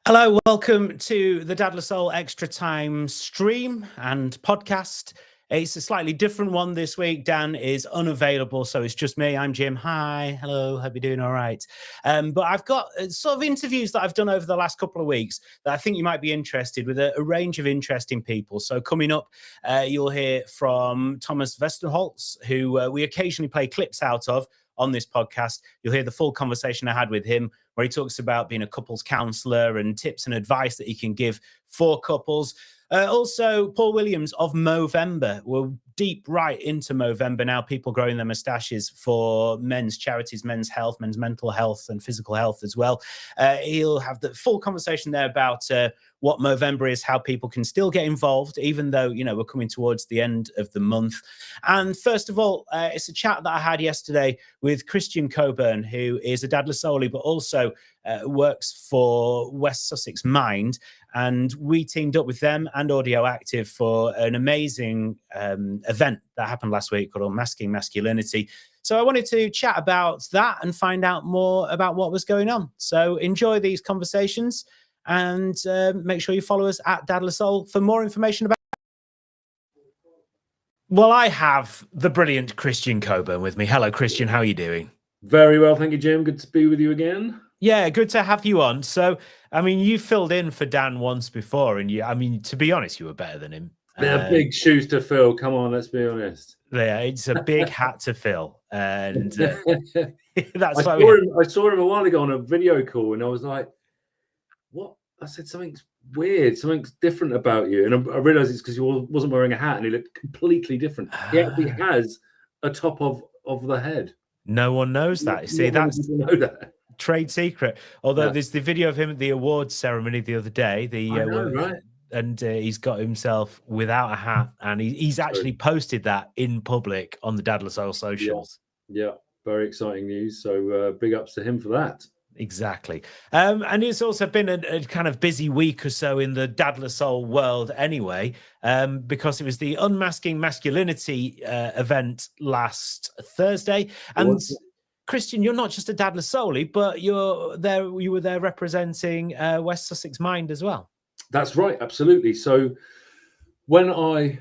Hello, welcome to the Dadless Soul Extra Time stream and podcast. It's a slightly different one this week. Dan is unavailable, so it's just me. I'm Jim. Hi, hello, hope you're doing all right. But I've got sort of interviews that I've done over the last couple of weeks that I think you might be interested with a range of interesting people. So coming up, you'll hear from Thomas Westenholz, who we occasionally play clips out of on this podcast. You'll hear the full conversation I had with him, where he talks about being a couples counselor and tips and advice that he can give for couples. Also, Paul Williams of Movember. We're deep right into Movember now, people growing their moustaches for men's charities, men's health, men's mental health and physical health as well. He'll have the full conversation there about what Movember is, how people can still get involved, even though, you know, we're coming towards the end of the month. And first of all, it's a chat that I had yesterday with Kristian Coburn, who is a Dadless Soul, but also works for West Sussex Mind. And we teamed up with them and Audio Active for an amazing event that happened last week called Unmasking Masculinity. So I wanted to chat about that and find out more about what was going on. So enjoy these conversations and make sure you follow us at Dadless Soul for more information about. Well, I have the brilliant Kristian Coburn with me. Hello, Kristian. How are you doing? Very well, thank you, Jim. Good to be with you again. Yeah, good to have you on. So, I mean, you filled in for Dan once before, and you, I mean, to be honest, you were better than him. They're big shoes to fill. Come on, let's be honest. Yeah, it's a big hat to fill, and that's I saw him a while ago on a video call, and I was like, "What?" I said, "Something's weird. Something's different about you." And I realized it's because he wasn't wearing a hat, and he looked completely different. He actually has a top of the head. No one knows that. See, that's trade secret. Although there's the video of him at the awards ceremony the other day. Right? And he's got himself without a hat, and he's actually posted that in public on the Dadless Soul socials. Yeah, very exciting news. So big ups to him for that. Exactly. And it's also been a kind of busy week or so in the Dadless Soul world anyway, because it was the Unmasking Masculinity event last Thursday. And Kristian, you're not just a Dadless Soul, but you were there representing West Sussex Mind as well. That's right, absolutely. So when I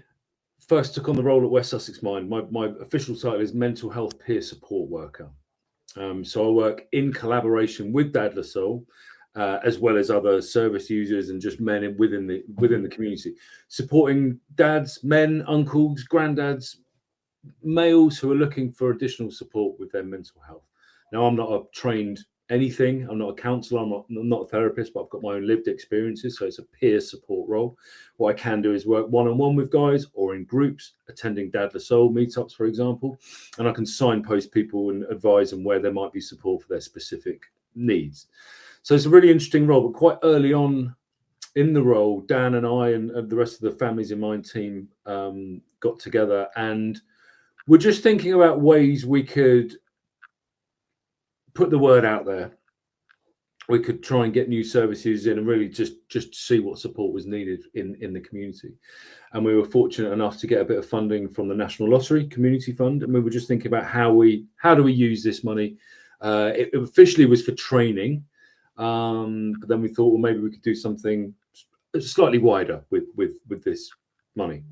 first took on the role at West Sussex Mind, my official title is Mental Health Peer Support Worker. So I work in collaboration with Dadless Soul, as well as other service users and just men within the community, supporting dads, men, uncles, granddads, males who are looking for additional support with their mental health. Now, I'm not a trained anything. I'm not a counsellor. I'm not a therapist, but I've got my own lived experiences. So it's a peer support role. What I can do is work one-on-one with guys or in groups, attending Dadless Soul meetups, for example, and I can signpost people and advise them where there might be support for their specific needs. So it's a really interesting role, but quite early on in the role, Dan and I and the rest of the Families in Mind team got together, and we're just thinking about ways we could put the word out there. We could try and get new services in and really just see what support was needed in the community. And we were fortunate enough to get a bit of funding from the National Lottery Community Fund. And we were just thinking about how do we use this money? It officially was for training. But then we thought, well, maybe we could do something slightly wider with this money.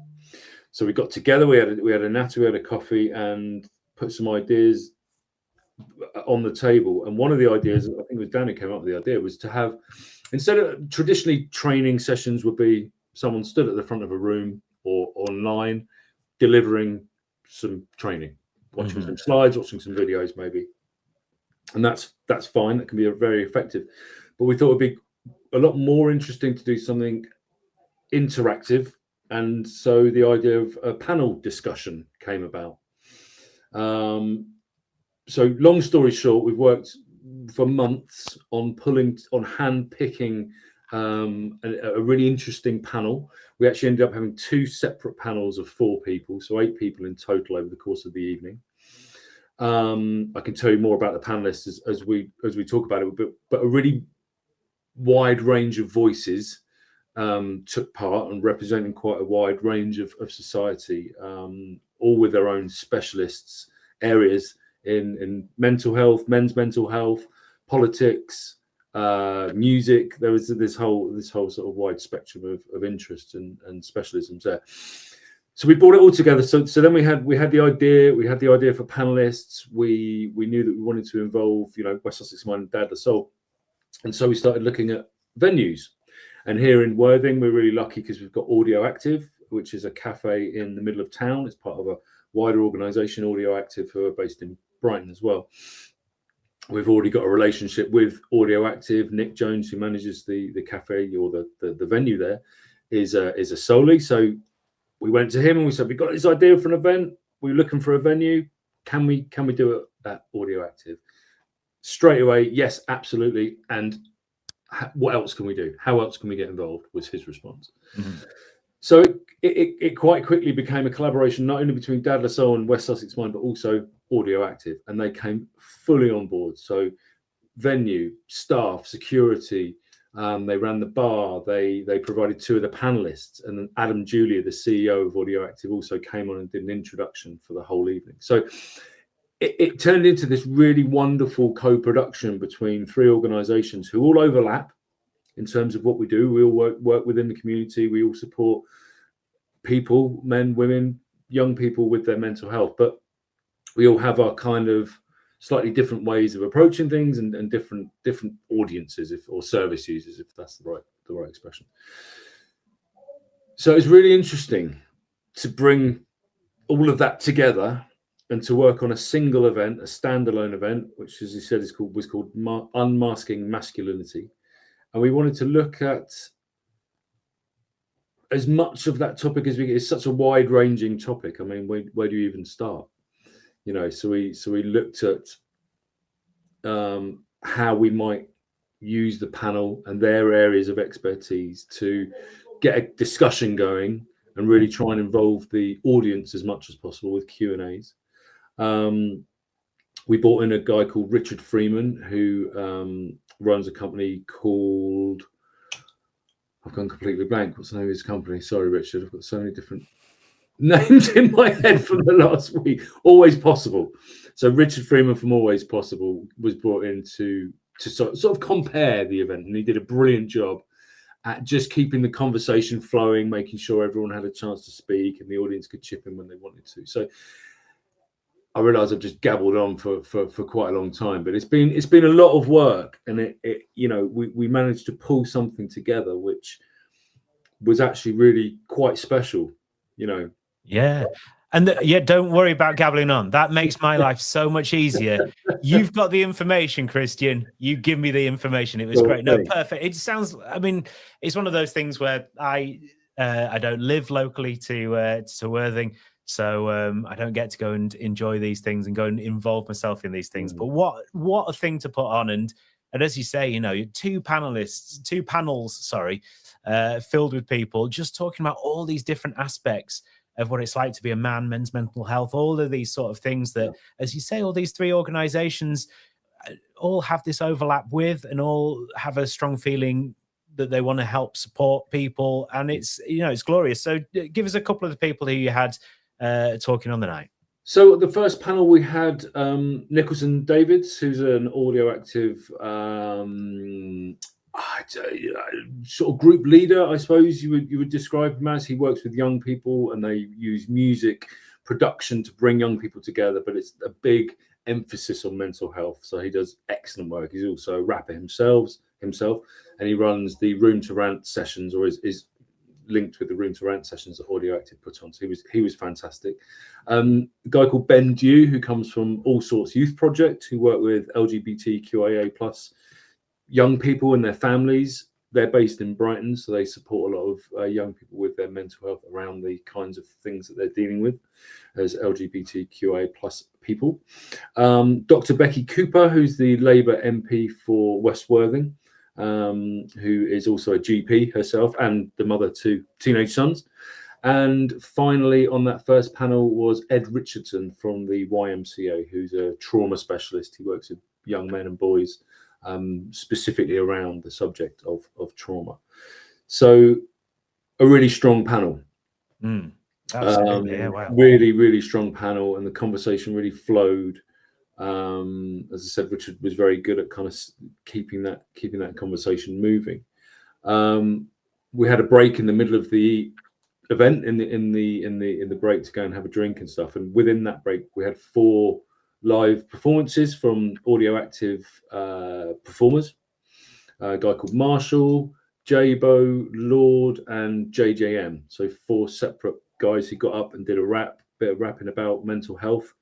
So we got together, we had a natter, we had a coffee, and put some ideas on the table. And one of the ideas, I think it was Dan who came up with the idea, was to have, instead of traditionally training sessions would be someone stood at the front of a room or online delivering some training, watching some slides, watching some videos maybe. And that's fine. That can be very effective. But we thought it'd be a lot more interesting to do something interactive. And so the idea of a panel discussion came about. So long story short, we've worked for months on hand picking a really interesting panel. We actually ended up having 2 separate panels of 4 people, so 8 people in total over the course of the evening. I can tell you more about the panelists as we talk about it, but a really wide range of voices took part and representing quite a wide range of society, all with their own specialists areas in mental health, men's mental health, politics, music. There was this whole sort of wide spectrum of interest and specialisms there. So we brought it all together. So then we had the idea. We had the idea for panelists. We knew that we wanted to involve, West Sussex Mind and Dad the Soul, and so we started looking at venues. And here in Worthing, we're really lucky because we've got Audio Active, which is a cafe in the middle of town. It's part of a wider organisation, Audio Active, who are based in Brighton as well. We've already got a relationship with Audio Active. Nick Jones, who manages the cafe or the venue there, is a Soli. So we went to him and we said, we've got this idea for an event. We're looking for a venue. Can we do it at Audio Active? Straight away, yes, absolutely. And what else can we do? How else can we get involved? Was his response. Mm-hmm. So it quite quickly became a collaboration, not only between Dad the Soul and West Sussex Mind, but also Audio Active, and they came fully on board. So venue, staff, security, they ran the bar, they provided two of the panelists, and then Adam Julia, the CEO of Audio Active, also came on and did an introduction for the whole evening. So it turned into this really wonderful co-production between three organizations who all overlap in terms of what we do. We all work within the community. We all support people, men, women, young people with their mental health, but we all have our kind of slightly different ways of approaching things and different audiences or service users, if that's the right expression. So it's really interesting to bring all of that together and to work on a single event, a standalone event, which, as you said, was called Unmasking Masculinity. And we wanted to look at as much of that topic as we get. It's such a wide-ranging topic. I mean, where do you even start? So we looked at how we might use the panel and their areas of expertise to get a discussion going and really try and involve the audience as much as possible with Q&As. We brought in a guy called Richard Freeman, who runs a company called, I've gone completely blank. What's the name of his company? Sorry, Richard. I've got so many different names in my head from the last week. Always Possible. So Richard Freeman from Always Possible was brought in to sort of compare the event, and he did a brilliant job at just keeping the conversation flowing, making sure everyone had a chance to speak and the audience could chip in when they wanted to. So I realise I've just gabbled on for quite a long time, but it's been a lot of work, and we managed to pull something together which was actually really quite special, Yeah. And don't worry about gabbling on. That makes my life so much easier. You've got the information, Kristian. You give me the information. It was great. No, perfect. It sounds, I mean, it's one of those things where I don't live locally to Worthing. So I don't get to go and enjoy these things and go and involve myself in these things. But what a thing to put on. And as you say, two panels, filled with people just talking about all these different aspects of what it's like to be a man, men's mental health, all of these sort of things that, as you say, all these three organizations all have this overlap with and all have a strong feeling that they want to help support people. And it's glorious. So give us a couple of the people who you had talking on the night. So the first panel we had Nicholson Davids, who's an Audio Active sort of group leader, I suppose you would describe him as. He works with young people and they use music production to bring young people together, but it's a big emphasis on mental health. So he does excellent work. He's also a rapper himself, and he runs the Room to Rant sessions, or is linked with the Room to Rant sessions that Audio Active put on. So he was fantastic. A guy called Ben Dew, who comes from All Sorts Youth Project, who work with LGBTQIA+ young people and their families. They're based in Brighton, so they support a lot of young people with their mental health around the kinds of things that they're dealing with as LGBTQIA+ people. Dr. Becky Cooper, who's the Labour MP for West Worthing, who is also a GP herself and the mother to teenage sons. And finally, on that first panel was Ed Richardson from the YMCA, who's a trauma specialist. He works with young men and boys, specifically around the subject of trauma. So a really strong panel. Absolutely. Yeah, wow. Really, really strong panel, and the conversation really flowed As I said, Richard was very good at kind of keeping that conversation moving. We had a break in the middle of the event in the break to go and have a drink and stuff. And within that break, we had 4 live performances from audio active performers. A guy called Marshall, Jabo, Lord, and JJM. So 4 separate guys who got up and did a bit of rapping about mental health.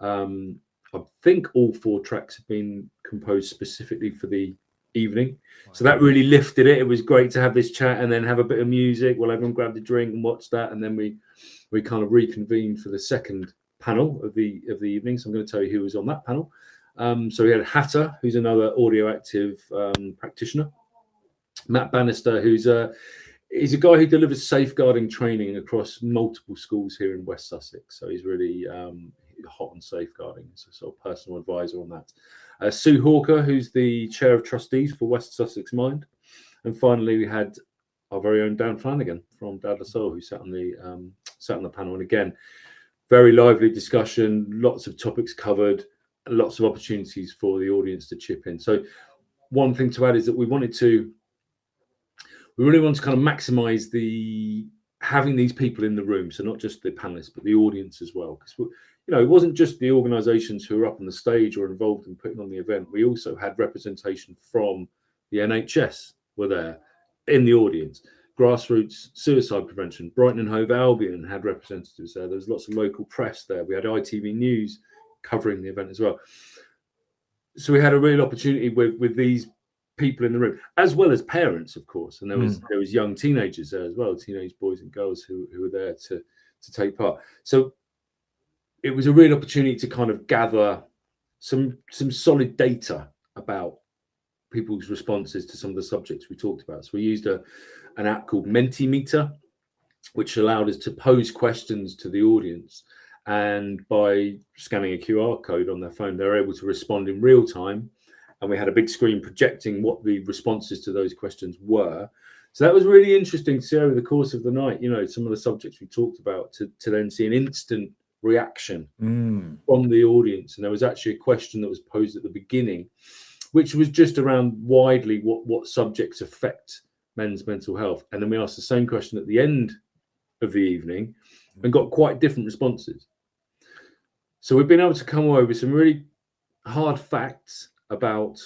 I think all 4 tracks have been composed specifically for the evening. Wow. So that really lifted it. It was great to have this chat and then have a bit of music while everyone grabbed a drink and watched that. And then we kind of reconvened for the second panel of the evening. So I'm going to tell you who was on that panel. So we had Hatter, who's another audio active practitioner. Matt Bannister, he's a guy who delivers safeguarding training across multiple schools here in West Sussex. So he's really hot on safeguarding. So sort of personal advisor on that. Sue Hawker, who's the chair of trustees for West Sussex Mind. And finally, we had our very own Dan Flanagan from Dad La Soul, who sat on the panel. And again, very lively discussion, lots of topics covered, lots of opportunities for the audience to chip in. So one thing to add is that we really want to kind of maximize having these people in the room. So not just the panelists, but the audience as well. Because, it wasn't just the organizations who were up on the stage or involved in putting on the event. We also had representation from the NHS were there in the audience. Grassroots suicide prevention, Brighton and Hove Albion had representatives there. There was lots of local press there. We had ITV News covering the event as well. So we had a real opportunity with these people in the room, as well as parents, of course. And there was young teenagers there as well, teenage boys and girls who were there to take part. So it was a real opportunity to kind of gather some solid data about people's responses to some of the subjects we talked about. So we used an app called Mentimeter, which allowed us to pose questions to the audience. And by scanning a QR code on their phone, they're able to respond in real time. And we had a big screen projecting what the responses to those questions were. So that was really interesting to see over the course of the night, some of the subjects we talked about, to then see an instant reaction from the audience. And there was actually a question that was posed at the beginning, which was just around widely what subjects affect men's mental health. And then we asked the same question at the end of the evening and got quite different responses. So we've been able to come away with some really hard facts about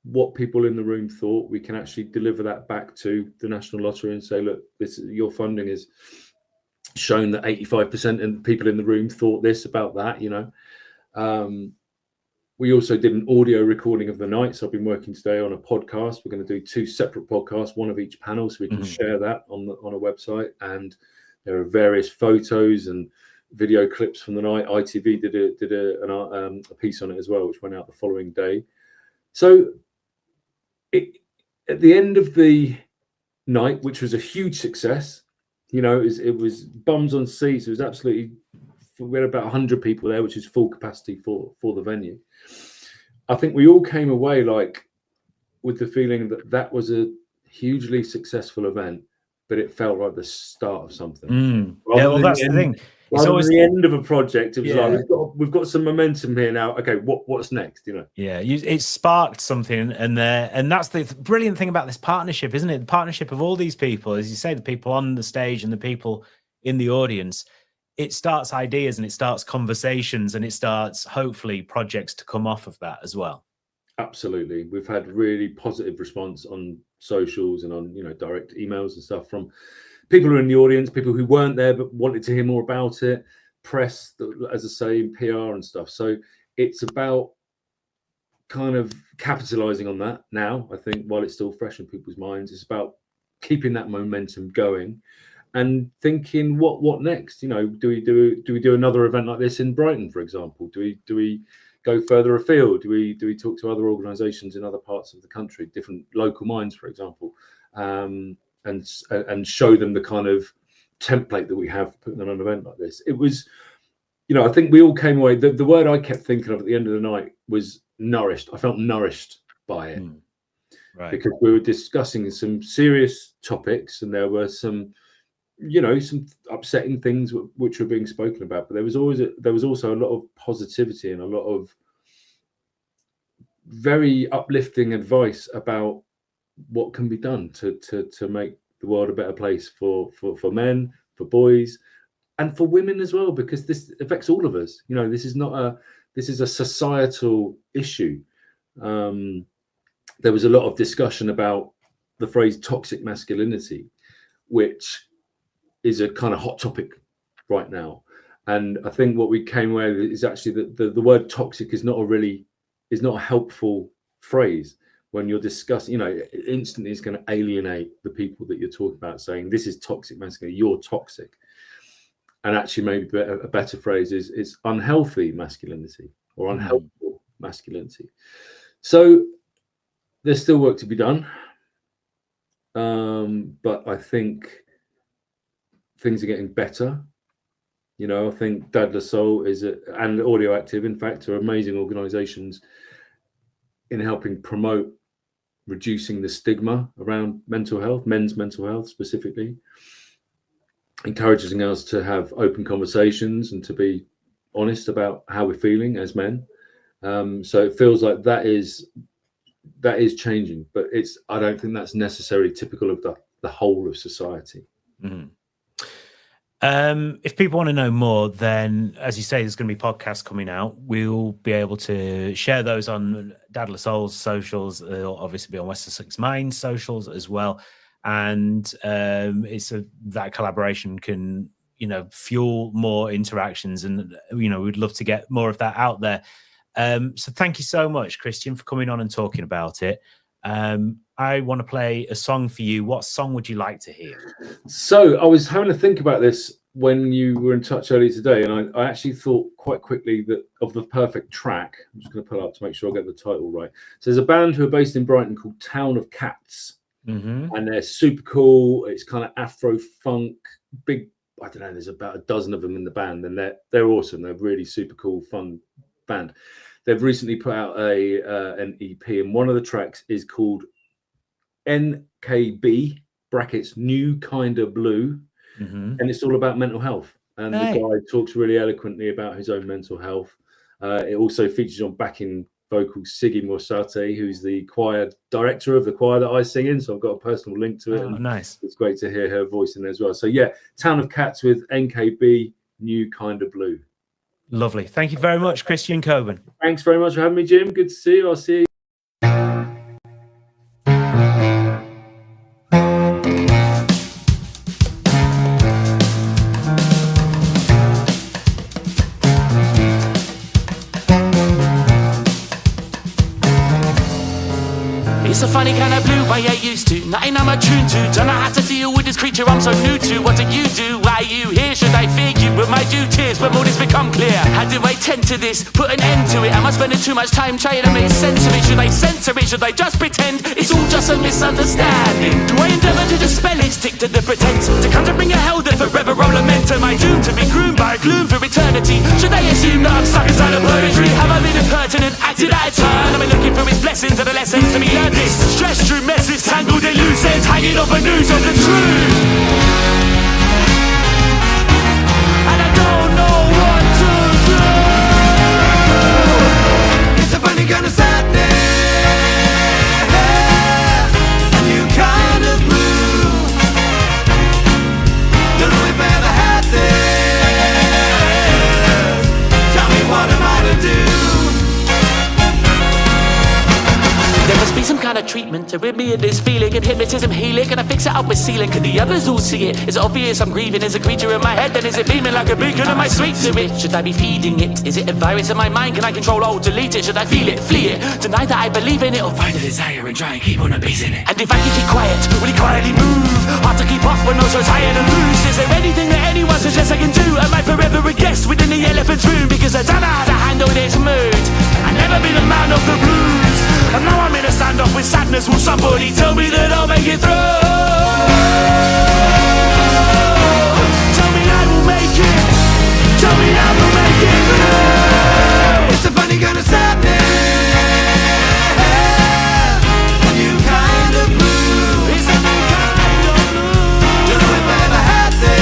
what people in the room thought. We can actually deliver that back to the National Lottery and say, look, your funding is shown that 85% of people in the room thought this about that. We also did an audio recording of the night. So I've been working today on a podcast. We're going to do 2 separate podcasts, one of each panel, so we can share that on a website. And there are various photos and video clips from the night. ITV did a piece on it as well, which went out the following day. So at the end of the night, which was a huge success, it was bums on seats. It was absolutely, we had about 100 people there, which is full capacity for the venue. I think we all came away with the feeling that was a hugely successful event, but it felt like the start of something. That's the thing. It's always the end of a project. It was like we've got some momentum here now. Okay, what's next? It sparked something, and that's the brilliant thing about this partnership, isn't it? The partnership of all these people, as you say, the people on the stage and the people in the audience. It starts ideas and it starts conversations and it starts hopefully projects to come off of that as well. Absolutely, we've had really positive response on socials and on direct emails and stuff from people who are in the audience, people who weren't there but wanted to hear more about it, press, as I say, PR and stuff. So it's about kind of capitalizing on that now. I think while it's still fresh in people's minds, it's about keeping that momentum going and thinking what next. Do we do another event like this in Brighton, for example? Do we go further afield? Do we talk to other organizations in other parts of the country, different local minds, for example, and show them the kind of template that we have for putting on an event like this? It was, I think we all came away. The word I kept thinking of at the end of the night was nourished. I felt nourished by it, right? Because we were discussing some serious topics, and there were some some upsetting things which were being spoken about, but there was also a lot of positivity and a lot of very uplifting advice about what can be done to make the world a better place for men, for boys, and for women as well, because this affects all of us. This is a societal issue. There was a lot of discussion about the phrase toxic masculinity, which is a kind of hot topic right now. And I think what we came away with is actually that the word toxic is not a helpful phrase when you're discussing, instantly it's going to alienate the people that you're talking about, saying this is toxic masculinity, you're toxic. And actually maybe a better phrase is unhealthy masculinity or unhelpful masculinity. So there's still work to be done. But I think things are getting better. I think Dad Le Soul and Audio Active, in fact, are amazing organizations in helping promote reducing the stigma around mental health, men's mental health specifically, encouraging us to have open conversations and to be honest about how we're feeling as men. So it feels like that is changing, but I don't think that's necessarily typical of the whole of society. Mm-hmm. If people want to know more, then as you say, there's going to be podcasts coming out. We'll be able to share those on Dad Le Soul's socials. They'll obviously be on West Sussex Mind's socials as well. And that collaboration can, fuel more interactions, and we'd love to get more of that out there. So thank you so much, Kristian, for coming on and talking about it. I want to play a song for you. What song would you like to hear? So I was having to think about this when you were in touch earlier today, and I actually thought quite quickly of the perfect track. I'm just going to pull it up to make sure I get the title right. So there's a band who are based in Brighton called Town of Cats. Mm-hmm. And they're super cool. It's kind of Afro funk, big. I don't know. There's about a dozen of them in the band, and they're awesome. They're really super cool, fun band. They've recently put out an EP, and one of the tracks is called NKB brackets New Kinda Blue, and it's all about mental health. And the guy talks really eloquently about his own mental health. It also features on backing vocals Siggy Morsate, who's the choir director of the choir that I sing in. So I've got a personal link to it. Oh, nice. It's great to hear her voice in there as well. So yeah, Town of Cats with NKB, New Kinda Blue. Lovely. Thank you very much, Kristian Coburn. Thanks very much for having me, Jim. Good to see you. I'll see you. It's a funny kind of blue, I ain't used to. Nothing I'm attuned to. Don't know how to deal with this creature I'm so new to. What do? Why are you here? Should I fear you? But my duties, but more this become clear. How do I tend to this? Put an end to it. Am I spending too much time trying to make sense of it? Should I censor it? Should I just pretend it's all just a misunderstanding? Do I endeavor to dispel it? Stick to the pretense to come to bring a hell that forever I'll lament. Am I doomed to be groomed by gloom for eternity? Should I assume that I'm stuck inside a purgatory? Have I been impertinent? Acted out of turn? Am I looking for his blessings and the lessons to be learned? Stress through messes, tangled in loose ends, hanging off a noose of the truth. And I don't know what to do. It's a funny kind of sadness, a new kind of blue. Don't know if I ever had this. Tell me, what am I to do? There must be some kind of treatment to rid me of this feeling, and hypnotism healing. Can I fix it up with sealing? Can the others all see it? Is it obvious I'm grieving? Is a creature in my head? Then is it beaming like a beacon? Am I sweet to it? Should I be feeding it? Is it a virus in my mind? Can I control or delete it? Should I feel it, flee it, deny that I believe in it, or find a desire and try and keep on appeasing it? And if I can keep quiet, will it quietly move? Hard to keep up when I'm so tired and loose. Is there anything that anyone suggests I can do? Am I forever a guest within the elephant's room? Because I don't know how to handle this mood. I've never been a man of the blues, and now I'm in a standoff with sadness. Will somebody tell me that I'll make it through? Tell me I will make it. Tell me I will make it through. It's a funny kind of sadness, a new kind of blue. It's a new kind of blue. Don't know if I ever had this.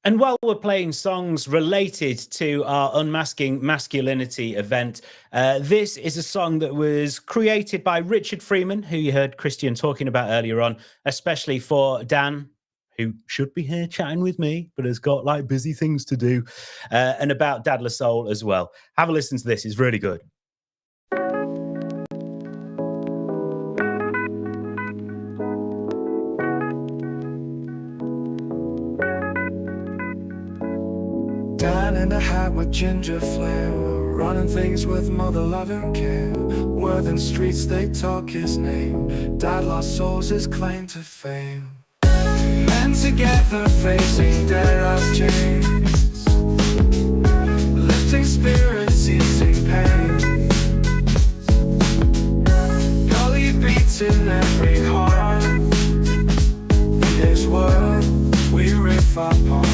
And while we're playing songs related to our Unmasking Masculinity event, this is a song that was created by Richard Freeman, who you heard Kristian talking about earlier on, especially for Dan, who should be here chatting with me, but has got like busy things to do, and about Dad La Soul as well. Have a listen to this. It's really good. Dan in a hat with ginger flair, running things with mother loving care. Worthing streets they talk his name. Dad lost souls his claim to fame. Men together facing dead as chains, lifting spirits, easing pain. Gully beats in every heart. In his world we riff upon.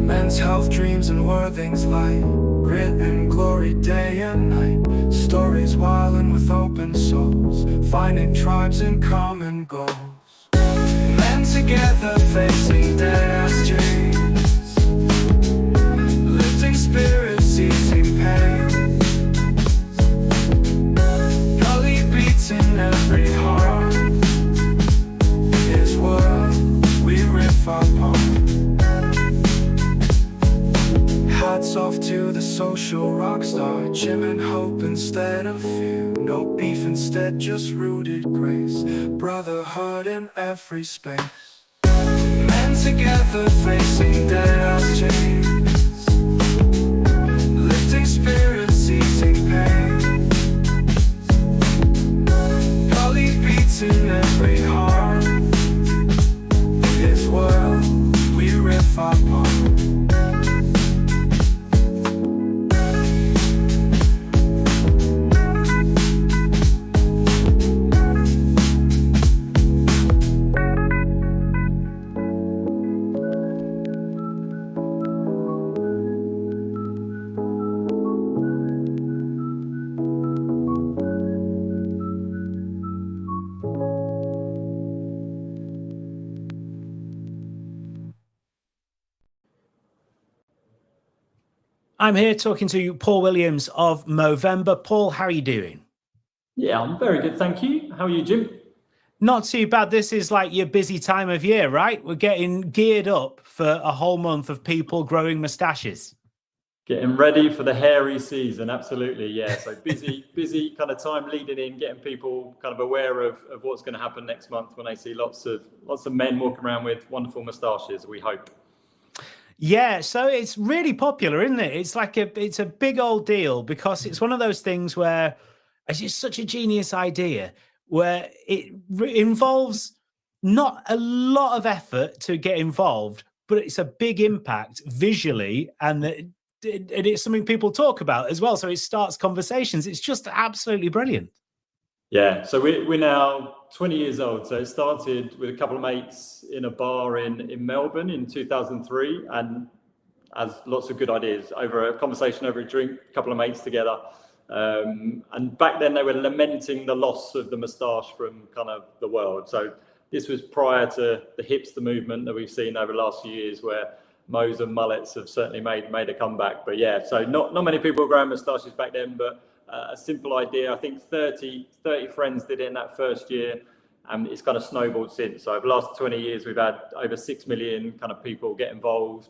Men's health, dreams and worthing's light, grit and glory day and night. Stories wildin' with open souls, finding tribes and common goals. Men together facing dead as chains, lifting spirits, easing pain. Gully beats in every heart. In his world we riff upon. Hats off to the social rock star, Jim and hope instead of fear. No beef instead, just rooted grace, brotherhood in every space. Men together facing dead as chains, lifting spirits, easing pain. Gully beats in every heart. In his world we riff upon. I'm here talking to Paul Williams of Movember. Paul, how are you doing? Yeah, I'm very good, thank you. How are you, Jim? Not too bad. This is like your busy time of year, right? We're getting geared up for a whole month of people growing moustaches. Getting ready for the hairy season, absolutely, yeah. So busy kind of time leading in, getting people kind of aware of what's going to happen next month when they see lots of men walking around with wonderful moustaches, we hope. Yeah, so it's really popular, isn't it? It's like it's a big old deal because it's one of those things where it's just such a genius idea where it involves not a lot of effort to get involved, but it's a big impact visually, and it's something people talk about as well. So it starts conversations. It's just absolutely brilliant. Yeah, so we're now 20 years old. So it started with a couple of mates in a bar in Melbourne in 2003, and as lots of good ideas over a conversation over a drink, a couple of mates together. And back then they were lamenting the loss of the moustache from kind of the world. So this was prior to the hipster movement that we've seen over the last few years, where mows and mullets have certainly made a comeback. But yeah, so not many people were growing moustaches back then, but a simple idea. I think 30 friends did it in that first year, and it's kind of snowballed since. So over the last 20 years, we've had over 6 million kind of people get involved,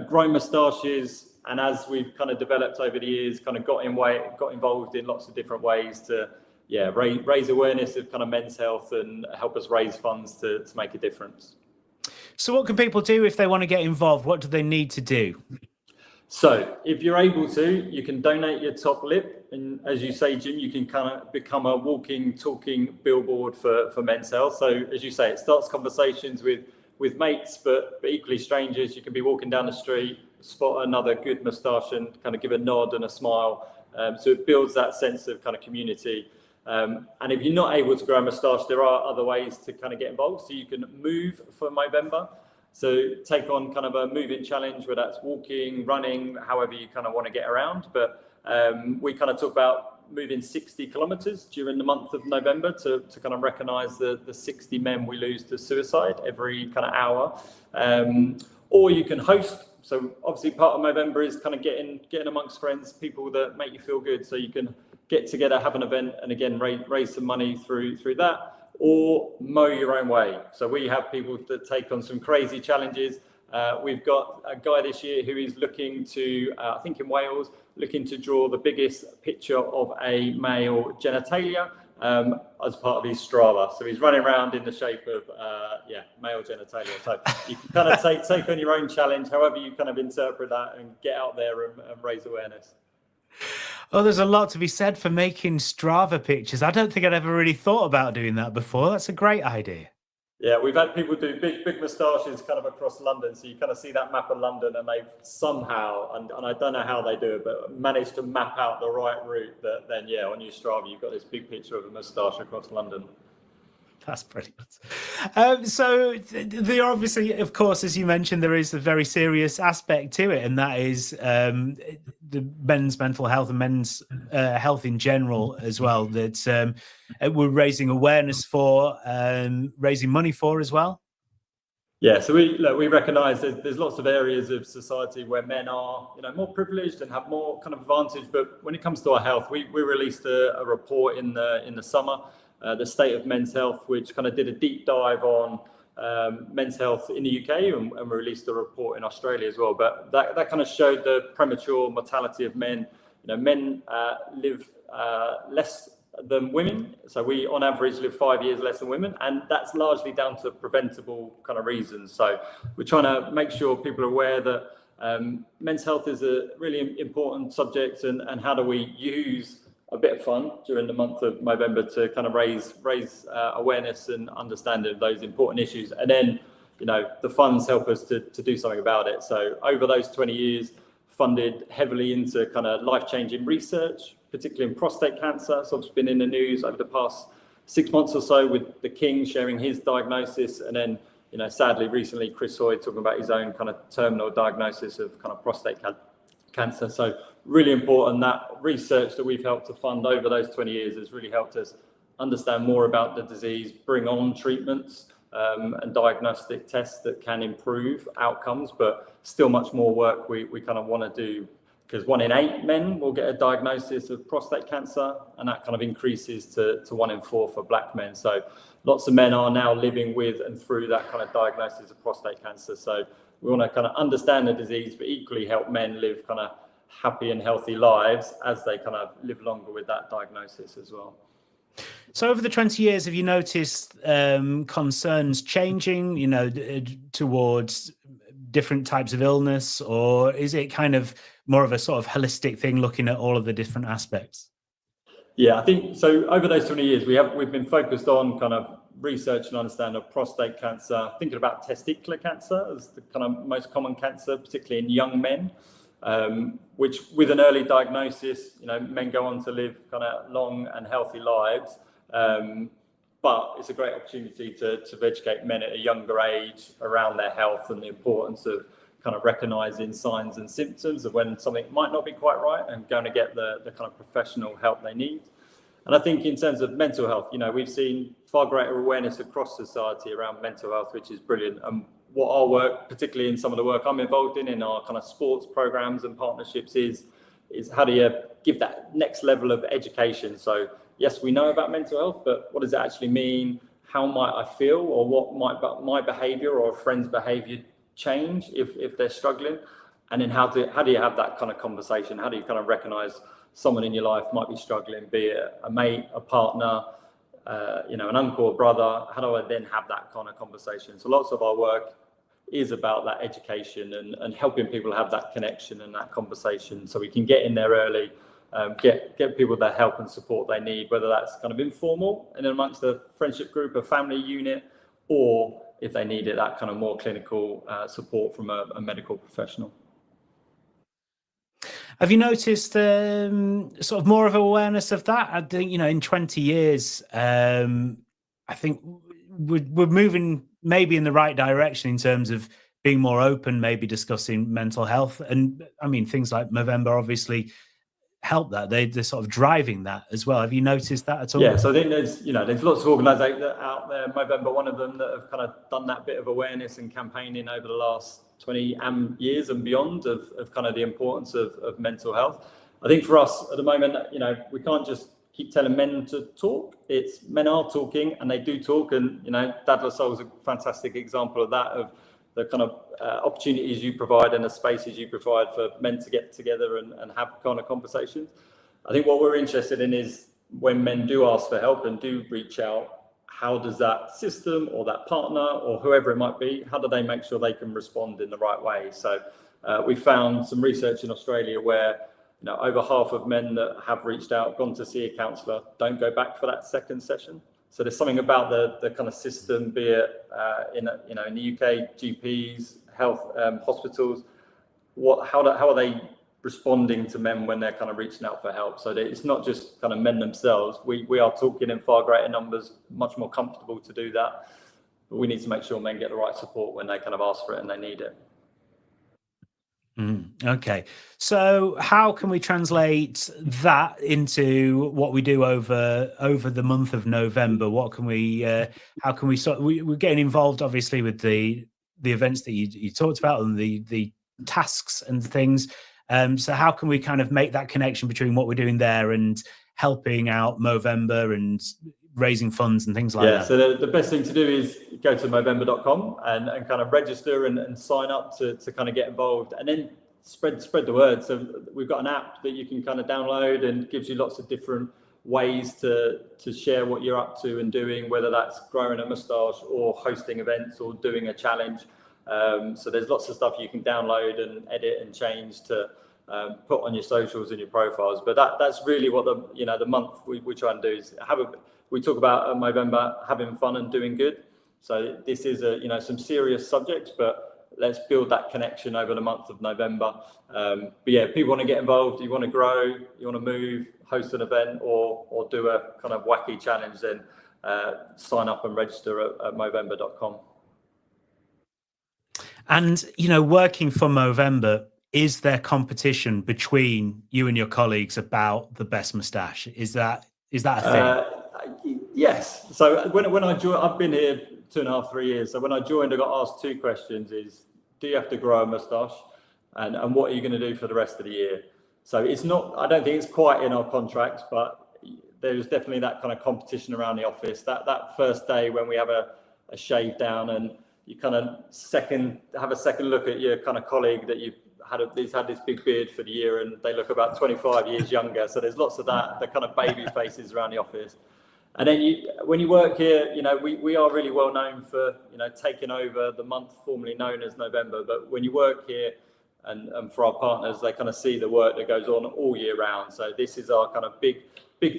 growing moustaches. And as we've kind of developed over the years, kind of got involved in lots of different ways to, raise awareness of kind of men's health and help us raise funds to make a difference. So what can people do if they want to get involved? What do they need to do? So if you're able to, you can donate your top lip. And as you say, Jim, you can kind of become a walking, talking billboard for men's health. So as you say, it starts conversations with mates, but equally strangers. You can be walking down the street, spot another good moustache and kind of give a nod and a smile. So it builds that sense of kind of community. And if you're not able to grow a moustache, there are other ways to kind of get involved. So you can move for Movember. So take on kind of a moving challenge, whether that's walking, running, however you kind of want to get around. But we kind of talk about moving 60 kilometers during the month of November to kind of recognize the 60 men we lose to suicide every kind of hour. Or you can host. So obviously part of November is kind of getting amongst friends, people that make you feel good. So you can get together, have an event, and again, raise some money through that, or mow your own way. So we have people that take on some crazy challenges. We've got a guy this year who is looking to, I think in Wales, looking to draw the biggest picture of a male genitalia as part of his Strava. So he's running around in the shape of, male genitalia. So you can kind of take on your own challenge, however you kind of interpret that, and get out there and raise awareness. Oh, there's a lot to be said for making Strava pictures. I don't think I'd ever really thought about doing that before. That's a great idea. Yeah, we've had people do big moustaches kind of across London. So you kind of see that map of London, and they've somehow, and I don't know how they do it, but managed to map out the right route that then, on your Strava, you've got this big picture of a moustache across London. That's brilliant. So there obviously, of course, as you mentioned, there is a very serious aspect to it, and that is the men's mental health and men's health in general as well, that we're raising awareness for, raising money for as well. Yeah, so we recognise there's lots of areas of society where men are, more privileged and have more kind of advantage. But when it comes to our health, we released a report in the summer, the state of men's health, which kind of did a deep dive on men's health in the UK, and we released a report in Australia as well. But that kind of showed the premature mortality of men. Men live less than women. So we, on average, live 5 years less than women, and that's largely down to preventable kind of reasons. So we're trying to make sure people are aware that men's health is a really important subject, and how do we use a bit of fun during the month of November to kind of raise awareness and understanding of those important issues. And then, the funds help us to do something about it. So over those 20 years, funded heavily into kind of life-changing research, particularly in prostate cancer. So it's been in the news over the past 6 months or so with the King sharing his diagnosis. And then, sadly, recently, Chris Hoy talking about his own kind of terminal diagnosis of kind of prostate cancer. So really important, that research that we've helped to fund over those 20 years has really helped us understand more about the disease, bring on treatments and diagnostic tests that can improve outcomes, but still much more work we kind of want to do, because 1 in 8 men will get a diagnosis of prostate cancer, and that kind of increases to 1 in 4 for black men. So lots of men are now living with and through that kind of diagnosis of prostate cancer. So we want to kind of understand the disease, but equally help men live kind of happy and healthy lives as they kind of live longer with that diagnosis as well. So over the 20 years, have you noticed concerns changing, towards different types of illness, or is it kind of more of a sort of holistic thing, looking at all of the different aspects? Yeah, I think so. Over those 20 years, we've been focused on kind of research and understanding of prostate cancer, thinking about testicular cancer as the kind of most common cancer, particularly in young men, which with an early diagnosis, men go on to live kind of long and healthy lives. But it's a great opportunity to educate men at a younger age around their health and the importance of kind of recognizing signs and symptoms of when something might not be quite right and going to get the kind of professional help they need. And I think in terms of mental health, we've seen far greater awareness across society around mental health, which is brilliant. And what our work, particularly in some of the work I'm involved in our kind of sports programs and partnerships, is how do you give that next level of education? So yes, we know about mental health, but what does it actually mean? How might I feel, or what might my behavior or a friend's behavior change if they're struggling? And then how do you have that kind of conversation? How do you kind of recognize someone in your life might be struggling, be it a mate, a partner, an uncle or brother? How do I then have that kind of conversation? So lots of our work is about that education and helping people have that connection and that conversation, so we can get in there early, get people the help and support they need, whether that's kind of informal and amongst a friendship group, a family unit, or if they need it, that kind of more clinical support from a medical professional. Have you noticed sort of more of awareness of that? I think, in 20 years, I think we're moving maybe in the right direction in terms of being more open, maybe discussing mental health. And I mean, things like Movember obviously help that? They're sort of driving that as well. Have you noticed that at all? Yeah, so I think there's lots of organisations out there, Movember, one of them, that have kind of done that bit of awareness and campaigning over the last 20 years and beyond of kind of the importance of mental health. I think for us at the moment, we can't just keep telling men to talk. It's men are talking, and they do talk. And, Dad La Soul is a fantastic example of that, of the kind of opportunities you provide and the spaces you provide for men to get together and have kind of conversations. I think what we're interested in is when men do ask for help and do reach out, how does that system or that partner or whoever it might be, how do they make sure they can respond in the right way? So we found some research in Australia where over half of men that have reached out, gone to see a counsellor, don't go back for that second session. So there's something about the kind of system, be it in the UK, GPs, health hospitals. How are they responding to men when they're kind of reaching out for help? So that it's not just kind of men themselves. We are talking in far greater numbers, much more comfortable to do that. But we need to make sure men get the right support when they kind of ask for it and they need it. Okay, so how can we translate that into what we do over the month of November? What can we? How can we? We're getting involved, obviously, with the events that you talked about and the tasks and things. So how can we kind of make that connection between what we're doing there and helping out Movember and raising funds and things like that? So the best thing to do is go to Movember.com and kind of register and sign up to kind of get involved, and then spread the word. So we've got an app that you can kind of download and gives you lots of different ways to share what you're up to and doing, whether that's growing a moustache or hosting events or doing a challenge. So there's lots of stuff you can download and edit and change to put on your socials and your profiles. But that's really what the month we try and do is we talk about Movember having fun and doing good. So this is some serious subjects, but let's build that connection over the month of November. But yeah, people want to get involved, you want to grow, you want to move, host an event or do a kind of wacky challenge, then sign up and register at Movember.com. And, working for Movember, is there competition between you and your colleagues about the best moustache? Is that a thing? Yes. So when I joined, I've been here 2.5-3 years. So when I joined, I got asked two questions: is do you have to grow a moustache, and what are you going to do for the rest of the year? So it's not. I don't think it's quite in our contracts, but there's definitely that kind of competition around the office. That first day when we have a shave down and you kind of have a second look at your kind of colleague that you've had this big beard for the year and they look about 25 years younger. So there's lots of that, the kind of baby faces around the office. And then when you work here, we are really well known for, taking over the month formerly known as November. But when you work here and for our partners, they kind of see the work that goes on all year round. So this is our kind of big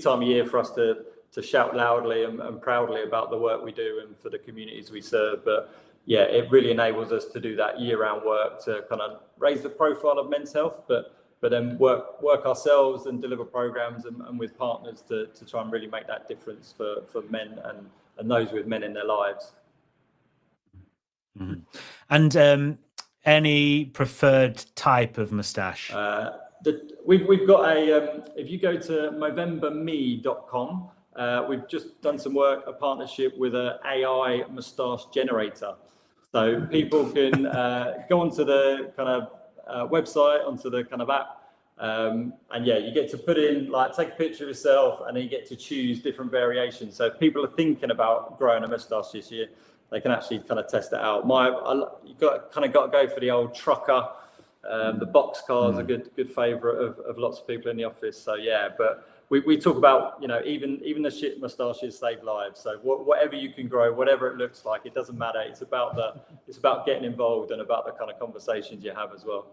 time of year for us to shout loudly and proudly about the work we do and for the communities we serve. But yeah, it really enables us to do that year-round work to kind of raise the profile of men's health, but then work ourselves and deliver programs and with partners to try and really make that difference for men and those with men in their lives. Mm-hmm. And any preferred type of moustache? We've got if you go to movemberme.com, we've just done some work, a partnership with an AI moustache generator. So people can go onto the kind of website, onto the kind of app, and yeah, you get to put in, take a picture of yourself, and then you get to choose different variations. So if people are thinking about growing a moustache this year, they can actually kind of test it out. You got to go for the old trucker. The box car is a good favourite of lots of people in the office. So yeah, but we talk about, even the shit moustaches save lives. So whatever you can grow, whatever it looks like, it doesn't matter. It's about getting involved and about the kind of conversations you have as well.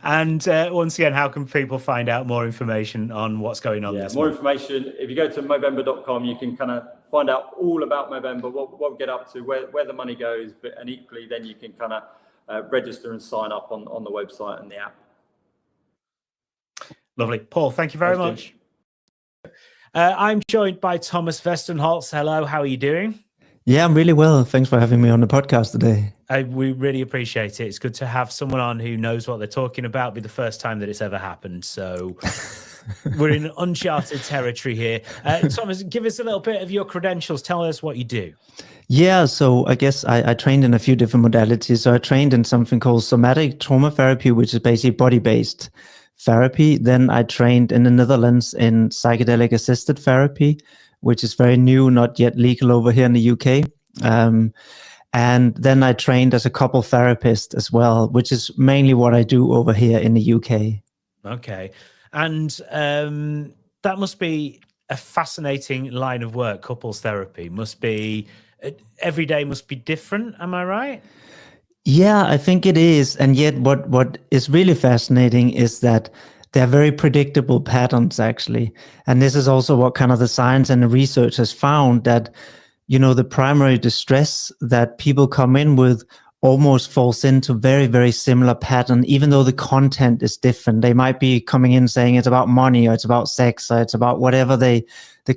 And once again, how can people find out more information on what's going on? Yeah, more information. If you go to Movember.com, you can kind of find out all about Movember, what we get up to, where the money goes, and equally then you can kind of register and sign up on the website and the app. Lovely. Paul, thank you very much. I'm joined by Thomas Westenholz. Hello, how are you doing? Yeah, I'm really well. Thanks for having me on the podcast today. We really appreciate it. It's good to have someone on who knows what they're talking about. It'll be the first time that it's ever happened. So we're in uncharted territory here. Thomas, give us a little bit of your credentials. Tell us what you do. Yeah, so I guess I trained in a few different modalities. So I trained in something called somatic trauma therapy, which is basically body-based therapy. Then I trained in the Netherlands in psychedelic assisted therapy, which is very new, not yet legal over here in the UK. And then I trained as a couple therapist as well, which is mainly what I do over here in the UK. Okay. And that must be a fascinating line of work. Couples therapy must be, every day must be different. Am I right? Yeah, I think it is. And yet what is really fascinating is that they're very predictable patterns, actually. And this is also what kind of the science and the research has found, that, you know, the primary distress that people come in with almost falls into very, very similar pattern, even though the content is different. They might be coming in saying it's about money, or it's about sex, or it's about whatever the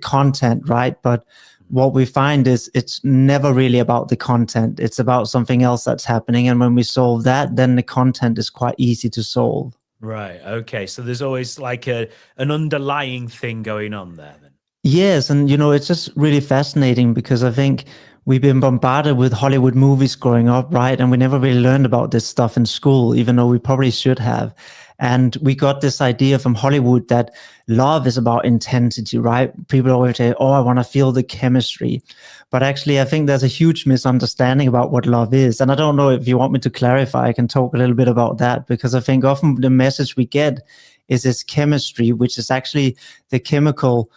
content, right? But what we find is it's never really about the content. It's about something else that's happening. And when we solve that, then the content is quite easy to solve. Right. Okay. So there's always like an underlying thing going on there then. Yes. And, you know, it's just really fascinating because I think we've been bombarded with Hollywood movies growing up, right? And we never really learned about this stuff in school, even though we probably should have. And we got this idea from Hollywood that love is about intensity, right? People always say, oh, I want to feel the chemistry. But actually, I think there's a huge misunderstanding about what love is. And I don't know if you want me to clarify, I can talk a little bit about that, because I think often the message we get is this chemistry, which is actually the chemical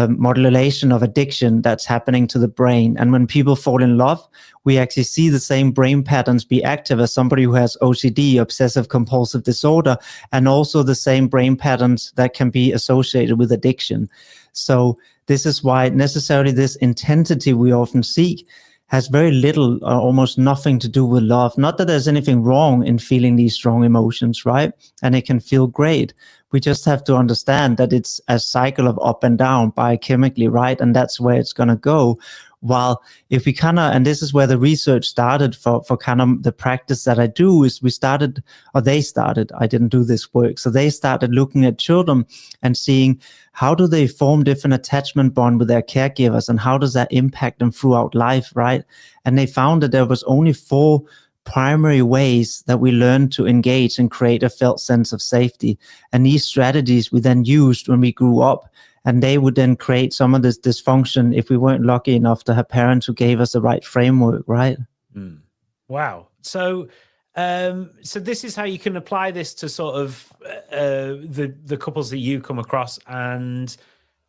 modulation of addiction that's happening to the brain. And when people fall in love, we actually see the same brain patterns be active as somebody who has OCD, obsessive compulsive disorder, and also the same brain patterns that can be associated with addiction. So this is why necessarily this intensity we often seek has very little or almost nothing to do with love. Not that there's anything wrong in feeling these strong emotions, right? And it can feel great. We just have to understand that it's a cycle of up and down biochemically, right? And that's where it's going to go. While if we kind of, and this is where the research started for kind of the practice that I do, is they started, I didn't do this work. So they started looking at children and seeing how do they form different attachment bond with their caregivers and how does that impact them throughout life, right? And they found that there was only 4 primary ways that we learn to engage and create a felt sense of safety. And these strategies we then used when we grew up, and they would then create some of this dysfunction if we weren't lucky enough to have parents who gave us the right framework, right? Mm. Wow. So this is how you can apply this to sort of the couples that you come across, and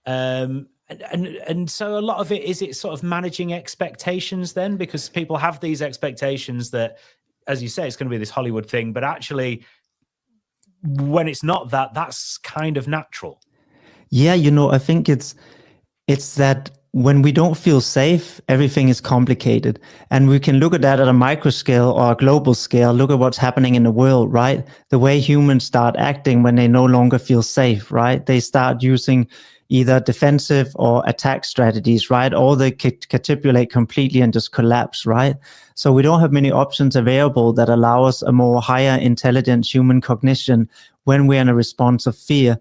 so a lot of it, is it sort of managing expectations then? Because people have these expectations that, as you say, it's going to be this Hollywood thing, but actually when it's not that, that's kind of natural. Yeah, you know, I think it's that when we don't feel safe, everything is complicated. And we can look at that at a micro scale or a global scale. Look at what's happening in the world, right? The way humans start acting when they no longer feel safe, right? They start using either defensive or attack strategies, right? Or they capitulate completely and just collapse, right? So we don't have many options available that allow us a more higher intelligence human cognition when we're in a response of fear.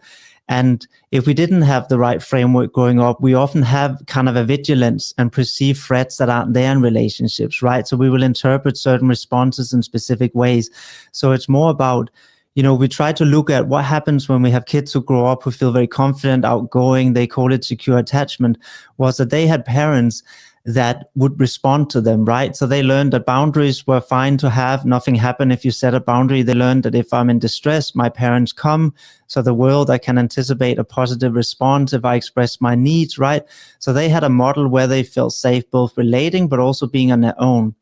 And if we didn't have the right framework growing up, we often have kind of a vigilance and perceive threats that aren't there in relationships, right? So we will interpret certain responses in specific ways. So it's more about, you know, we try to look at what happens when we have kids who grow up who feel very confident, outgoing, they call it secure attachment, was that they had parents that would respond to them, right? So they learned that boundaries were fine to have. Nothing happened if you set a boundary. They learned that if I'm in distress, my parents come. So the world, I can anticipate a positive response if I express my needs, right? So they had a model where they felt safe, both relating, but also being on their own.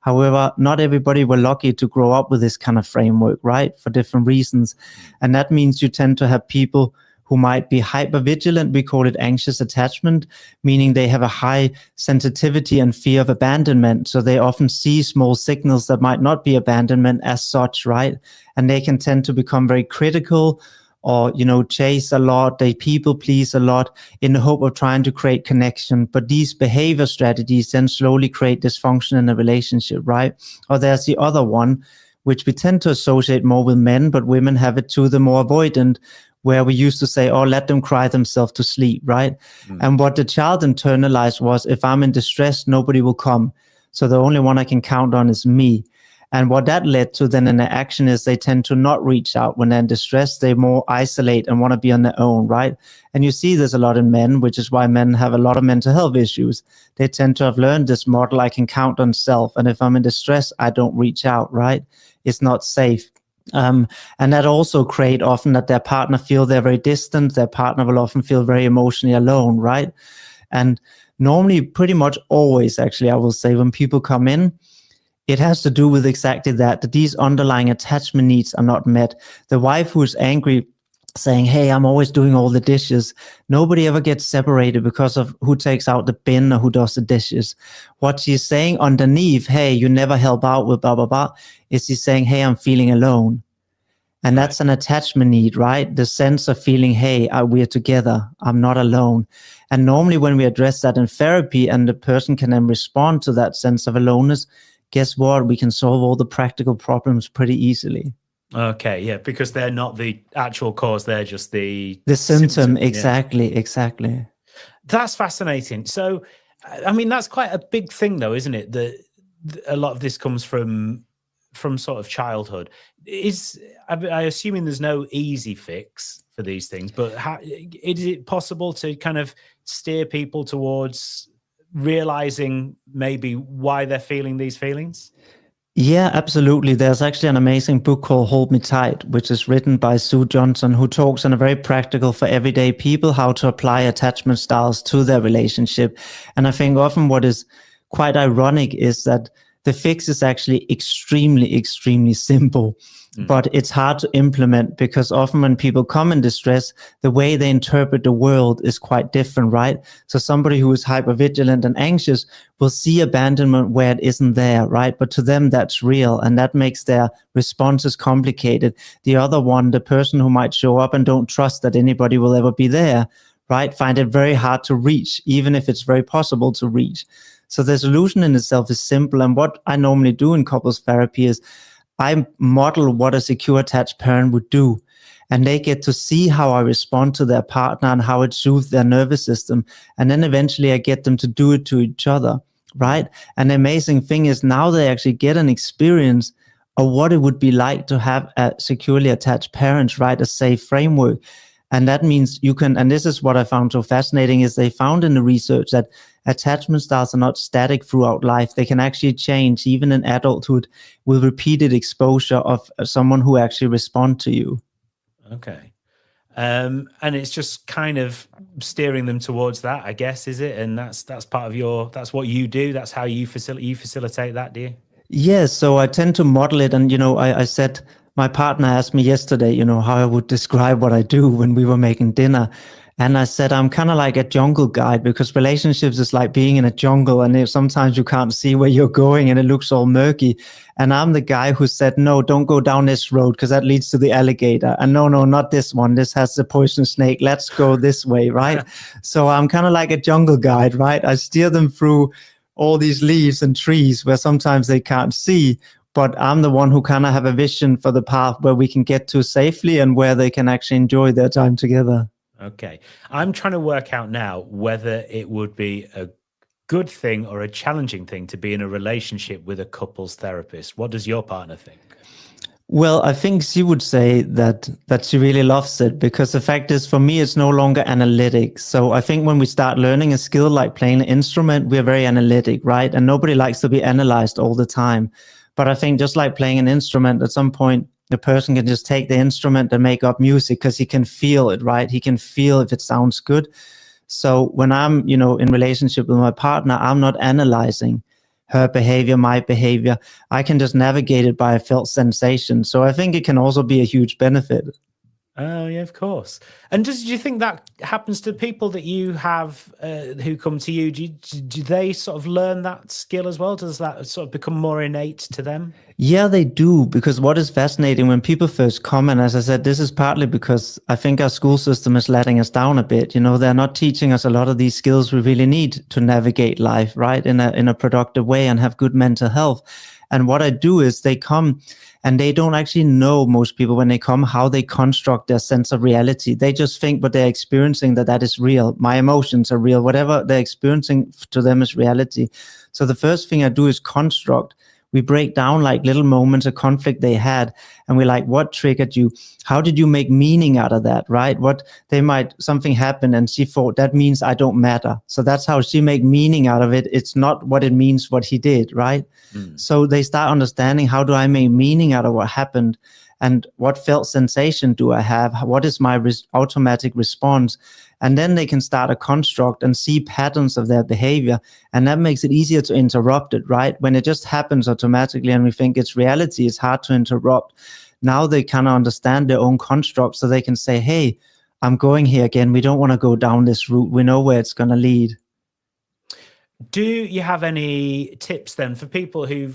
However, not everybody were lucky to grow up with this kind of framework, right? For different reasons. And that means you tend to have people who might be hypervigilant. We call it anxious attachment, meaning they have a high sensitivity and fear of abandonment. So they often see small signals that might not be abandonment as such, right? And they can tend to become very critical or, chase a lot. They people please a lot in the hope of trying to create connection. But these behavior strategies then slowly create dysfunction in a relationship, right? Or there's the other one, which we tend to associate more with men, but women have it too, the more avoidant, where we used to say, oh, let them cry themselves to sleep, right? And what the child internalized was, if I'm in distress, nobody will come. So the only one I can count on is me. And what that led to then in the action is they tend to not reach out when they're in distress. They more isolate and want to be on their own, right? And you see this a lot in men, which is why men have a lot of mental health issues. They tend to have learned this model, I can count on self. And if I'm in distress, I don't reach out, right? It's not safe. And that also create often that their partner feel they're very distant. Their partner will often feel very emotionally alone, right? And normally, pretty much always, actually, I will say, when people come in, it has to do with exactly that these underlying attachment needs are not met. The wife who is angry, saying, hey, I'm always doing all the dishes. Nobody ever gets separated because of who takes out the bin or who does the dishes. What she's saying underneath, hey, you never help out with blah, blah, blah, is she's saying, hey, I'm feeling alone. And that's an attachment need, right? The sense of feeling, hey, we're together. I'm not alone. And normally when we address that in therapy and the person can then respond to that sense of aloneness, guess what? We can solve all the practical problems pretty easily. Okay, yeah, because they're not the actual cause, they're just the symptom. Exactly, yeah. Exactly. That's fascinating. So, I mean, that's quite a big thing though, isn't it? That a lot of this comes from sort of childhood. I assuming there's no easy fix for these things, but is it possible to kind of steer people towards realizing maybe why they're feeling these feelings? Yeah, absolutely. There's actually an amazing book called Hold Me Tight, which is written by Sue Johnson, who talks in a very practical for everyday people how to apply attachment styles to their relationship. And I think often what is quite ironic is that the fix is actually extremely, extremely simple, but it's hard to implement because often when people come in distress, the way they interpret the world is quite different, right? So somebody who is hypervigilant and anxious will see abandonment where it isn't there, right? But to them, that's real, and that makes their responses complicated. The other one, the person who might show up and don't trust that anybody will ever be there, right? Find it very hard to reach, even if it's very possible to reach. So the solution in itself is simple. And what I normally do in couples therapy is I model what a secure attached parent would do. And they get to see how I respond to their partner and how it soothes their nervous system. And then eventually I get them to do it to each other, right? And the amazing thing is now they actually get an experience of what it would be like to have a securely attached parent, right? A safe framework. And that means you can, and this is what I found so fascinating, is they found in the research that attachment styles are not static throughout life. They can actually change even in adulthood with repeated exposure of someone who actually responds to you. Okay. And it's just kind of steering them towards that, I guess, is it? And that's part of that's what you do. That's how you facilitate that, do you? Yes. So I tend to model it. And, I said, my partner asked me yesterday, how I would describe what I do when we were making dinner. And I said, I'm kind of like a jungle guide because relationships is like being in a jungle and sometimes you can't see where you're going and it looks all murky. And I'm the guy who said, no, don't go down this road because that leads to the alligator. And no, not this one. This has the poison snake. Let's go this way, right? So I'm kind of like a jungle guide, right? I steer them through all these leaves and trees where sometimes they can't see. But I'm the one who kind of have a vision for the path where we can get to safely and where they can actually enjoy their time together. Okay. I'm trying to work out now whether it would be a good thing or a challenging thing to be in a relationship with a couples therapist. What does your partner think? Well, I think she would say that she really loves it because the fact is, for me, it's no longer analytic. So I think when we start learning a skill like playing an instrument, we're very analytic, right? And nobody likes to be analyzed all the time. But I think just like playing an instrument, at some point, the person can just take the instrument and make up music because he can feel it, right? He can feel if it sounds good. So when I'm, in relationship with my partner, I'm not analyzing her behavior, my behavior. I can just navigate it by a felt sensation. So I think it can also be a huge benefit. Oh yeah, of course. And do you think that happens to people that you have who come to you? Do they sort of learn that skill as well? Does that sort of become more innate to them? Yeah, they do, because what is fascinating when people first come, and as I said, this is partly because I think our school system is letting us down a bit. You know, they're not teaching us a lot of these skills we really need to navigate life, right, in a productive way and have good mental health. And what I do is they come and they don't actually know, most people when they come, how they construct their sense of reality. They just think what they're experiencing, that is real. My emotions are real. Whatever they're experiencing to them is reality. So the first thing I do is construct. We break down like little moments of conflict they had, and we're like, what triggered you? How did you make meaning out of that, right? Something happened and she thought that means I don't matter. So that's how she make meaning out of it. It's not what it means what he did, right? So they start understanding, how do I make meaning out of what happened? And what felt sensation do I have? What is my automatic response? And then they can start a construct and see patterns of their behavior. And that makes it easier to interrupt it, right? When it just happens automatically and we think it's reality, it's hard to interrupt. Now they kind of understand their own construct, so they can say, hey, I'm going here again. We don't want to go down this route. We know where it's going to lead. Do you have any tips then for people who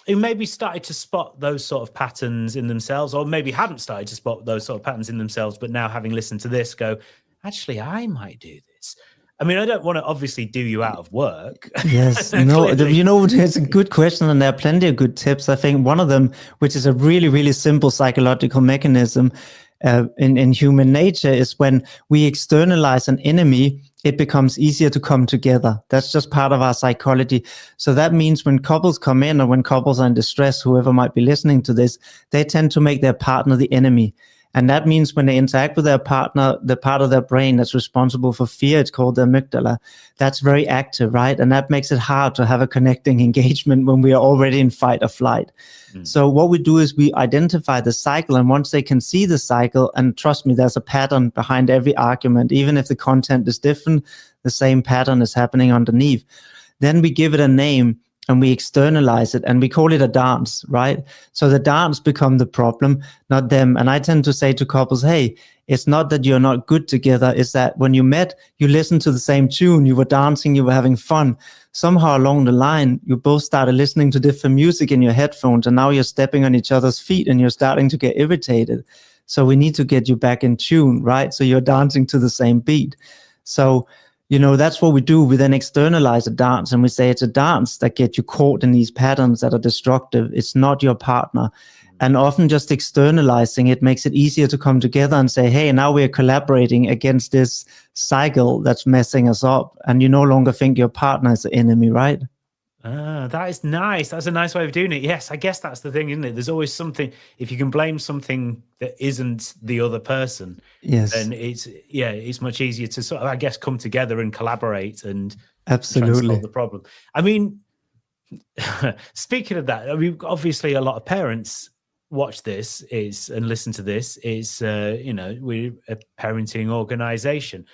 maybe started to spot those sort of patterns in themselves, or maybe hadn't started to spot those sort of patterns in themselves, but now having listened to this go, actually, I might do this? I mean, I don't want to obviously do you out of work. Yes, no, it's a good question, and there are plenty of good tips. I think one of them, which is a really, really simple psychological mechanism in human nature, is when we externalize an enemy, it becomes easier to come together. That's just part of our psychology. So that means when couples come in, or when couples are in distress, whoever might be listening to this, they tend to make their partner the enemy. And that means when they interact with their partner, the part of their brain that's responsible for fear, it's called the amygdala, that's very active, right? And that makes it hard to have a connecting engagement when we are already in fight or flight. So what we do is we identify the cycle, and once they can see the cycle, and trust me, there's a pattern behind every argument, even if the content is different, the same pattern is happening underneath. Then we give it a name, and we externalize it, and we call it a dance, right? So the dance become the problem, not them. And I tend to say to couples, hey, it's not that you're not good together. It's that when you met, you listened to the same tune, you were dancing, you were having fun. Somehow along the line, you both started listening to different music in your headphones, and now you're stepping on each other's feet and you're starting to get irritated. So we need to get you back in tune, right? So you're dancing to the same beat. So that's what we do. We then externalize a dance, and we say it's a dance that gets you caught in these patterns that are destructive. It's not your partner. And often just externalizing it makes it easier to come together and say, hey, now we're collaborating against this cycle that's messing us up. And you no longer think your partner is the enemy, right? That is nice. That's a nice way of doing it. Yes, I guess that's the thing, isn't it? There's always something, if you can blame something that isn't the other person, then it's much easier to sort of, I guess, come together and collaborate and absolutely solve the problem. I mean, speaking of that, I mean, obviously a lot of parents watch this and listen to this. We're a parenting organization.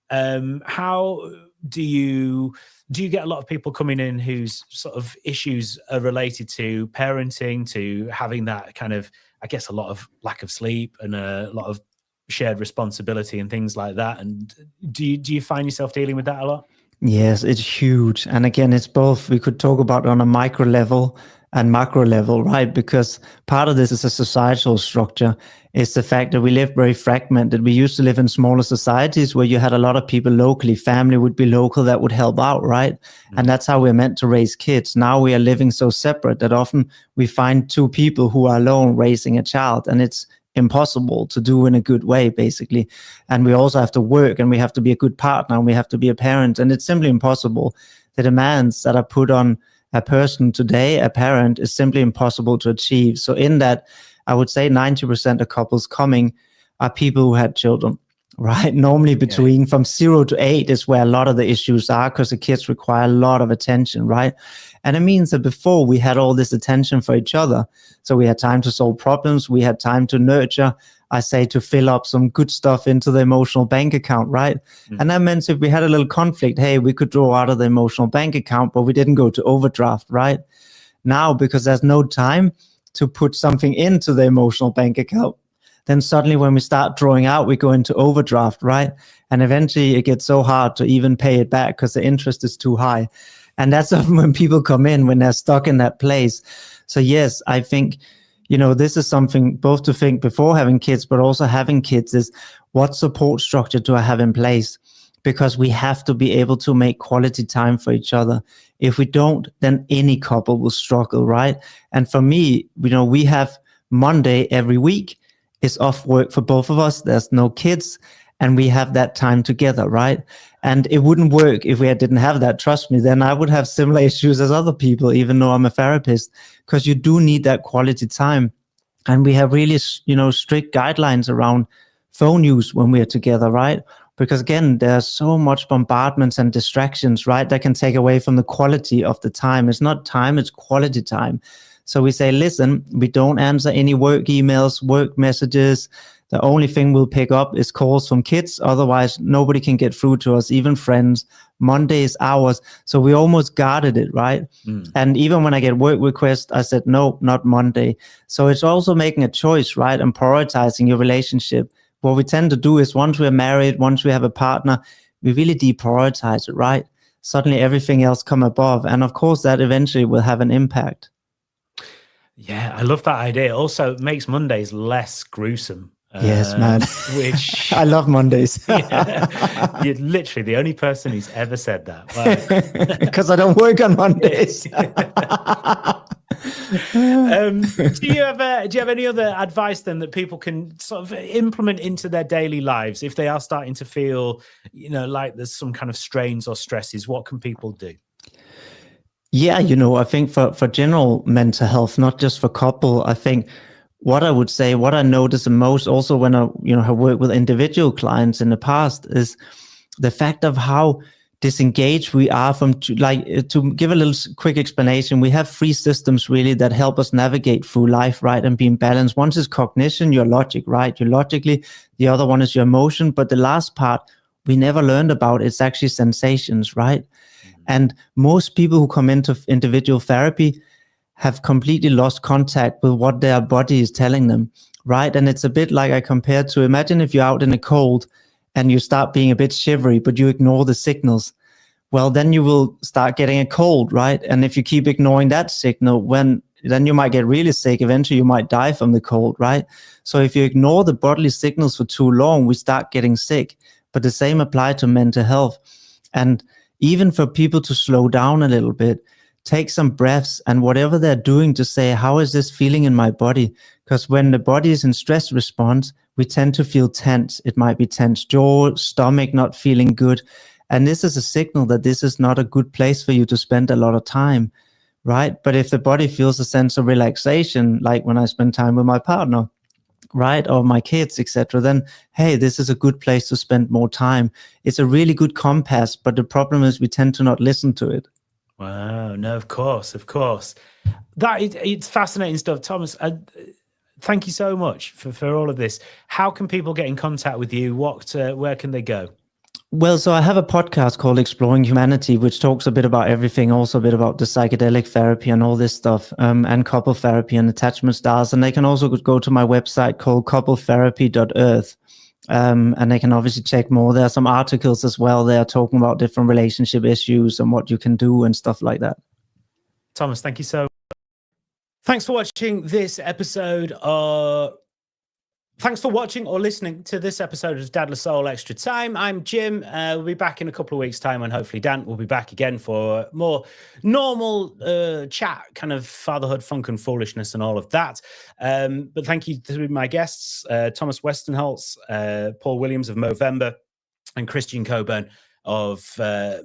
How do you get a lot of people coming in whose sort of issues are related to parenting, to having that kind of, I guess, a lot of lack of sleep and a lot of shared responsibility and things like that? And do you find yourself dealing with that a lot? Yes, it's huge. And again, it's both. We could talk about it on a micro level and macro level, right? Because part of this is a societal structure. It's the fact that we live very fragmented. We used to live in smaller societies where you had a lot of people locally. Family would be local that would help out, right? And that's how we're meant to raise kids. Now we are living so separate that often we find two people who are alone raising a child, and it's impossible to do in a good way, basically. And we also have to work, and we have to be a good partner, and we have to be a parent, and it's simply impossible. The demands that are put on a person today, a parent, is simply impossible to achieve. So in that, I would say 90% of couples coming are people who had children, right? Normally between from 0 to 8 is where a lot of the issues are, because the kids require a lot of attention, right? And it means that before we had all this attention for each other. So we had time to solve problems. We had time to nurture. I say to fill up some good stuff into the emotional bank account, right? And that meant if we had a little conflict, hey, we could draw out of the emotional bank account, but we didn't go to overdraft, right? Now, because there's no time to put something into the emotional bank account, then suddenly when we start drawing out, we go into overdraft, right? And eventually it gets so hard to even pay it back because the interest is too high. And that's often when people come in, when they're stuck in that place. So yes, I think, this is something both to think before having kids, but also having kids is, what support structure do I have in place? Because we have to be able to make quality time for each other. If we don't, then any couple will struggle, right? And for me, we have Monday every week is off work for both of us. There's no kids, and we have that time together, right? And it wouldn't work if we didn't have that. Trust me, then I would have similar issues as other people, even though I'm a therapist, because you do need that quality time. And we have really, strict guidelines around phone use when we're together, right? Because again, there's so much bombardments and distractions, right? That can take away from the quality of the time. It's not time, it's quality time. So we say, listen, we don't answer any work emails, work messages. The only thing we'll pick up is calls from kids. Otherwise, nobody can get through to us, even friends. Monday is ours. So we almost guarded it, right? And even when I get work requests, I said, no, not Monday. So it's also making a choice, right? And prioritizing your relationship. What we tend to do is once we're married, once we have a partner, we really deprioritize it, right? Suddenly everything else come above. And of course, that eventually will have an impact. Yeah, I love that idea. Also, it makes Mondays less gruesome. Yes, man. Which I love Mondays. You're literally the only person who's ever said that. Wow. Because I don't work on Mondays. Do you have any other advice then that people can sort of implement into their daily lives if they are starting to feel, like there's some kind of strains or stresses? What can people do? Yeah, I think for general mental health, not just for couple, I think what I would say, what I notice the most also when I, have worked with individual clients in the past is the fact of how disengaged we are from, to give a little quick explanation, we have 3 systems really that help us navigate through life, right? And being balanced. One is cognition, your logic, right? Your logically, the other one is your emotion. But the last part we never learned about, it's actually sensations, right? And most people who come into individual therapy have completely lost contact with what their body is telling them, right? And it's a bit like I compare to, imagine if you're out in the cold and you start being a bit shivery, but you ignore the signals. Well, then you will start getting a cold, right? And if you keep ignoring that signal, then you might get really sick. Eventually you might die from the cold, right? So if you ignore the bodily signals for too long, we start getting sick. But the same applies to mental health. And even for people to slow down a little bit, take some breaths and whatever they're doing to say, how is this feeling in my body? Because when the body is in stress response, we tend to feel tense. It might be tense jaw, stomach not feeling good. And this is a signal that this is not a good place for you to spend a lot of time, right? But if the body feels a sense of relaxation, like when I spend time with my partner, right, or my kids, etc., then hey, this is a good place to spend more time. It's a really good compass, but the problem is we tend to not listen to it. Wow, no, of course. It's fascinating stuff, Thomas. Thank you so much for all of this. How can people get in contact with you? Where can they go? Well, so I have a podcast called Exploring Humanity, which talks a bit about everything, also a bit about the psychedelic therapy and all this stuff, and couple therapy and attachment styles. And they can also go to my website called coupletherapy.earth. And they can obviously check more. There are some articles as well there talking about different relationship issues and what you can do and stuff like that. Thomas, thank you so much. Thanks for watching this episode. Thanks for watching or listening to this episode of Dadless Soul Extra Time. I'm Jim. We'll be back in a couple of weeks' time, and hopefully Dan will be back again for more normal chat, kind of fatherhood, funk and foolishness and all of that. But thank you to my guests, Thomas Westenholz, Paul Williams of Movember, and Kristian Coburn of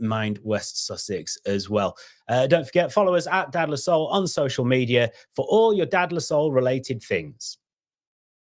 Mind West Sussex as well. Don't forget, follow us at Dadless Soul on social media for all your Dadless Soul related things.